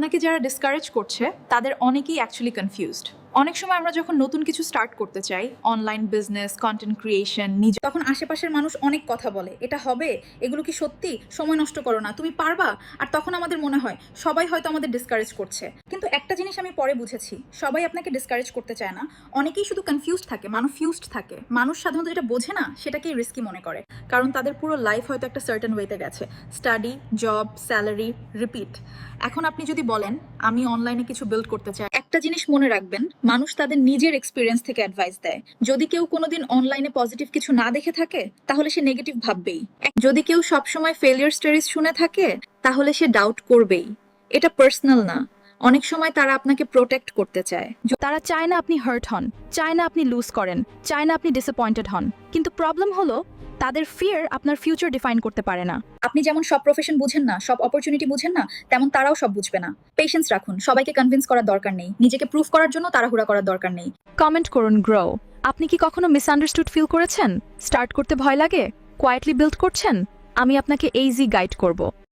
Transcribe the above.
আপনাকে যারা ডিসকারেজ করছে তাদের অনেকেই অ্যাকচুয়ালি কনফিউজড। অনেক সময় আমরা যখন নতুন কিছু স্টার্ট করতে চাই, অনলাইন বিজনেস, কন্টেন্ট ক্রিয়েশন, তখন আশেপাশের মানুষ অনেক কথা বলে, এটা হবে, এগুলো কি সত্যি, সময় নষ্ট করো না, তুমি পারবা। আর তখন আমাদের মনে হয় সবাই হয়তো আমাদের ডিসকারেজ করছে। কিন্তু একটা জিনিস আমি পরে বুঝেছি, সবাই আপনাকে ডিসকারেজ করতে চায় না, অনেকেই শুধু কনফিউজড থাকে, ফিউজড থাকে। মানুষ সাধারণত যেটা বোঝে না সেটাকেই রিস্কি মনে করে, কারণ তাদের পুরো লাইফ হয়তো একটা সার্টেন ওয়েতে গেছে, স্টাডি, জব, স্যালারি, রিপিট। এখন আপনি যদি বলেন আমি অনলাইনে কিছু বিল্ড করতে চাই, একটা জিনিস মনে রাখবেন, মানুষ তাদের নিজের এক্সপিরিয়েন্স থেকে অ্যাডভাইস দেয়। যদি কেউ কোনোদিন অনলাইনে পজিটিভ কিছু না দেখে থাকে তাহলে সে নেগেটিভ ভাববেই। যদি কেউ সবসময় ফেলিয়ার স্টোরিজ শুনে থাকে তাহলে সে ডাউট করবেই। এটা পার্সোনাল না, অনেক সময় তারা আপনাকে প্রোটেক্ট করতে চায়। তারা চায় না আপনি হার্ট হন, চায় না আপনি লুজ করেন, চায় না আপনি ডিসঅ্যাপয়েন্টেড হন। কিন্তু প্রবলেম হলো তাদের ফিয়ার আপনার ফিউচার ডিফাইন করতে পারে না। আপনি যেমন সব প্রফেশন বুঝেন না, সব অপরচুনিটি বুঝেন না, তেমন তারাও সব বুঝবে না। পেশেন্স রাখুন, সবাইকে কনভিন্স করার দরকার নেই, নিজেকে প্রুফ করার জন্য তাড়াহুড়া করার দরকার নেই। কমেন্ট করুন গ্রো। আপনি কি কখনো মিসআন্ডারস্টুড ফিল করেছেন? স্টার্ট করতে ভয় লাগে? কোয়াইটলি বিল্ড করছেন? আমি আপনাকে এইজি গাইড করব।